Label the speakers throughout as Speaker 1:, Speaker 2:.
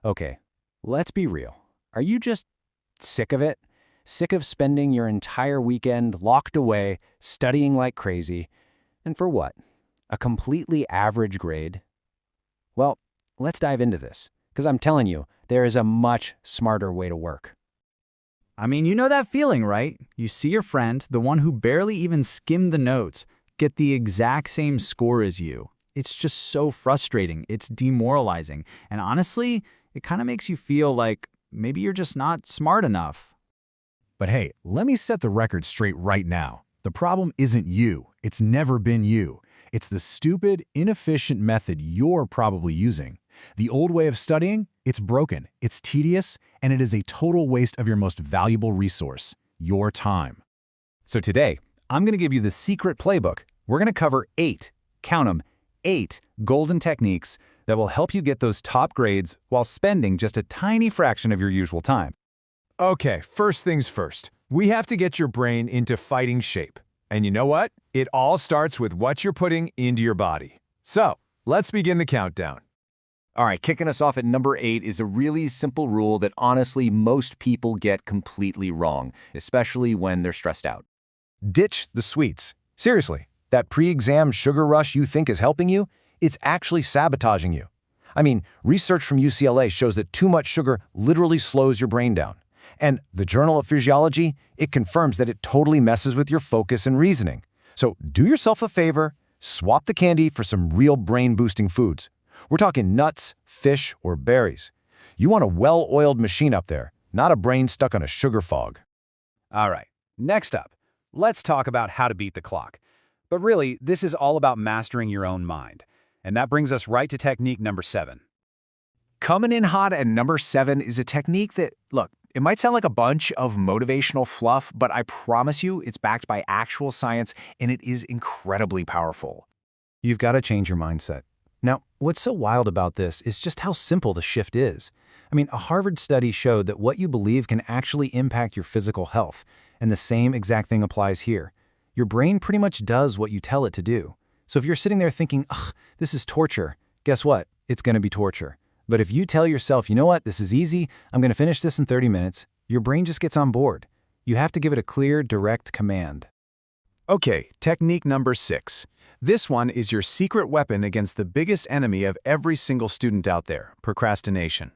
Speaker 1: Okay, let's be real. Are you just sick of it? Sick of spending your entire weekend locked away, studying like crazy? And for what? A completely average grade? Well, let's dive into this, because I'm telling you, there is a much smarter way to work.
Speaker 2: I mean, you know that feeling, right? You see your friend, the one who barely even skimmed the notes, get the exact same score as you. It's just so frustrating. It's demoralizing. And honestly, it kind of makes you feel like maybe you're just not smart enough.
Speaker 3: But hey, let me set the record straight right now. The problem isn't you. It's never been you. It's the stupid, inefficient method you're probably using. The old way of studying, it's broken, it's tedious, and it is a total waste of your most valuable resource, your time.
Speaker 4: So today, I'm going to give you the secret playbook. We're going to cover 8, count them, 8 golden techniques that will help you get those top grades while spending just a tiny fraction of your usual time.
Speaker 3: Okay, first things first. We have to get your brain into fighting shape. And you know what? It all starts with what you're putting into your body. So, let's begin the countdown.
Speaker 1: All right, kicking us off at number 8 is a really simple rule that honestly most people get completely wrong, especially when they're stressed out.
Speaker 5: Ditch the sweets. Seriously, that pre-exam sugar rush you think is helping you, it's actually sabotaging you. I mean, research from UCLA shows that too much sugar literally slows your brain down. And the Journal of Physiology, it confirms that it totally messes with your focus and reasoning. So do yourself a favor, swap the candy for some real brain-boosting foods. We're talking nuts, fish, or berries. You want a well-oiled machine up there, not a brain stuck on a sugar fog.
Speaker 4: All right, next up, let's talk about how to beat the clock. But really, this is all about mastering your own mind. And that brings us right to technique number 7. Coming in hot at number 7 is a technique that, look, it might sound like a bunch of motivational fluff, but I promise you it's backed by actual science and it is incredibly powerful.
Speaker 1: You've got to change your mindset. Now, what's so wild about this is just how simple the shift is. I mean, a Harvard study showed that what you believe can actually impact your physical health, and the same exact thing applies here. Your brain pretty much does what you tell it to do. So if you're sitting there thinking, ugh, this is torture, guess what? It's going to be torture. But if you tell yourself, you know what, this is easy, I'm going to finish this in 30 minutes, your brain just gets on board. You have to give it a clear, direct command.
Speaker 3: Okay, technique number 6. This one is your secret weapon against the biggest enemy of every single student out there, procrastination.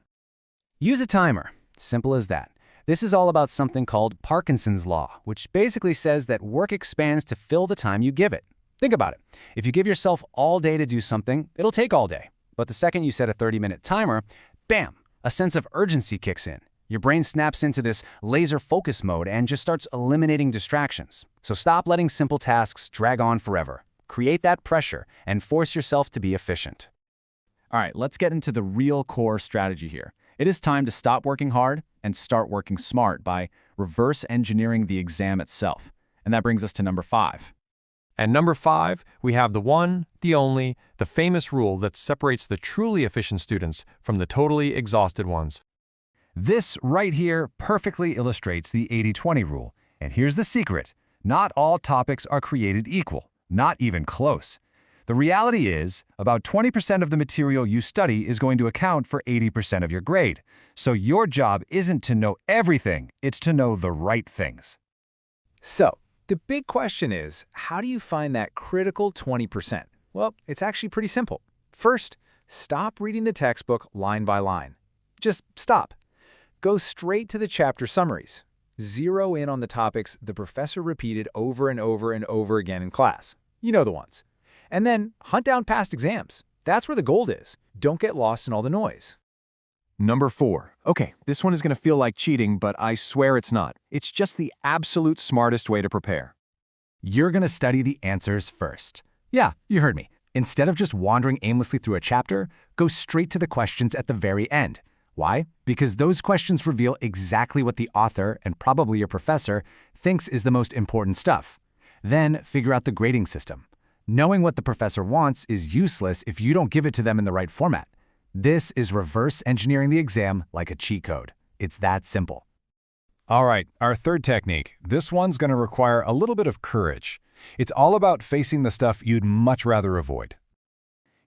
Speaker 1: Use a timer. Simple as that. This is all about something called Parkinson's Law, which basically says that work expands to fill the time you give it. Think about it. If you give yourself all day to do something, it'll take all day. But the second you set a 30-minute timer, bam, a sense of urgency kicks in. Your brain snaps into this laser focus mode and just starts eliminating distractions. So stop letting simple tasks drag on forever. Create that pressure and force yourself to be efficient.
Speaker 2: All right, let's get into the real core strategy here. It is time to stop working hard and start working smart by reverse engineering the exam itself. And that brings us to number 5.
Speaker 6: And number 5, we have the one, the only, the famous rule that separates the truly efficient students from the totally exhausted ones.
Speaker 5: This right here perfectly illustrates the 80-20 rule. And here's the secret. Not all topics are created equal, not even close. The reality is, about 20% of the material you study is going to account for 80% of your grade. So your job isn't to know everything, it's to know the right things.
Speaker 4: So, the big question is, how do you find that critical 20%? Well, it's actually pretty simple. First, stop reading the textbook line by line. Just stop. Go straight to the chapter summaries. Zero in on the topics the professor repeated over and over and over again in class. You know the ones. And then hunt down past exams. That's where the gold is. Don't get lost in all the noise.
Speaker 3: Number 4. Okay, this one is going to feel like cheating, but I swear it's not. It's just the absolute smartest way to prepare.
Speaker 5: You're going to study the answers first. Yeah, you heard me. Instead of just wandering aimlessly through a chapter, go straight to the questions at the very end. Why? Because those questions reveal exactly what the author, and probably your professor, thinks is the most important stuff. Then figure out the grading system. Knowing what the professor wants is useless if you don't give it to them in the right format. This is reverse engineering the exam like a cheat code. It's that simple.
Speaker 3: All right, our third technique. This one's going to require a little bit of courage. It's all about facing the stuff you'd much rather avoid.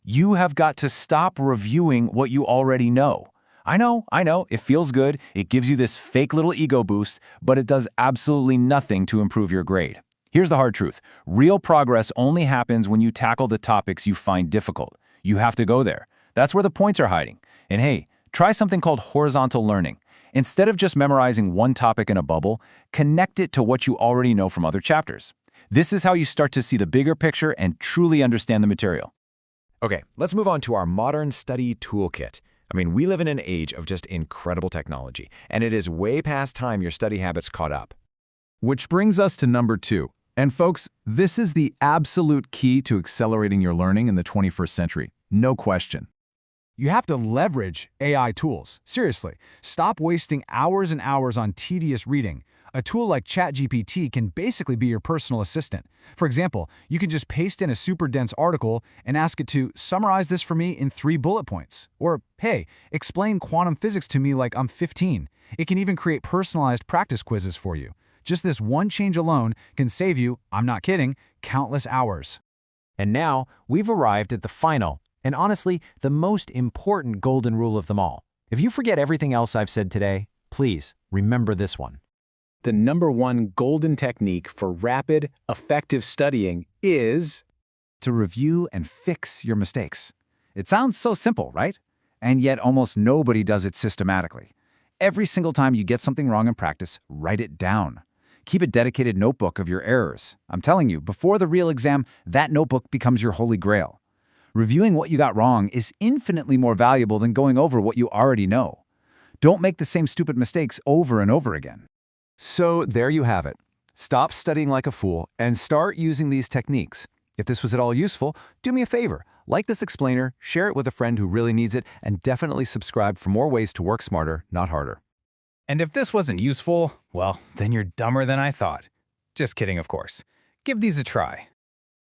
Speaker 5: You have got to stop reviewing what you already know. I know, it feels good, it gives you this fake little ego boost, but it does absolutely nothing to improve your grade. Here's the hard truth. Real progress only happens when you tackle the topics you find difficult. You have to go there. That's where the points are hiding. And hey, try something called horizontal learning. Instead of just memorizing one topic in a bubble, connect it to what you already know from other chapters. This is how you start to see the bigger picture and truly understand the material.
Speaker 4: Okay, let's move on to our modern study toolkit. I mean, we live in an age of just incredible technology, and it is way past time your study habits caught up.
Speaker 3: Which brings us to number 2. And folks, this is the absolute key to accelerating your learning in the 21st century. No question. You have to leverage AI tools. Seriously, stop wasting hours and hours on tedious reading. A tool like ChatGPT can basically be your personal assistant. For example, you can just paste in a super dense article and ask it to summarize this for me in 3 bullet points. Or, hey, explain quantum physics to me like I'm 15. It can even create personalized practice quizzes for you. Just this one change alone can save you, I'm not kidding, countless hours.
Speaker 1: And now, we've arrived at the final, and honestly, the most important golden rule of them all. If you forget everything else I've said today, please remember this one. The number 1 golden technique for rapid, effective studying is
Speaker 3: To review and fix your mistakes. It sounds so simple, right? And yet almost nobody does it systematically. Every single time you get something wrong in practice, write it down. Keep a dedicated notebook of your errors. I'm telling you, before the real exam, that notebook becomes your holy grail. Reviewing what you got wrong is infinitely more valuable than going over what you already know. Don't make the same stupid mistakes over and over again.
Speaker 1: So there you have it. Stop studying like a fool and start using these techniques. If this was at all useful, do me a favor. Like this explainer, share it with a friend who really needs it, and definitely subscribe for more ways to work smarter, not harder.
Speaker 4: And if this wasn't useful, well, then you're dumber than I thought. Just kidding, of course. Give these a try.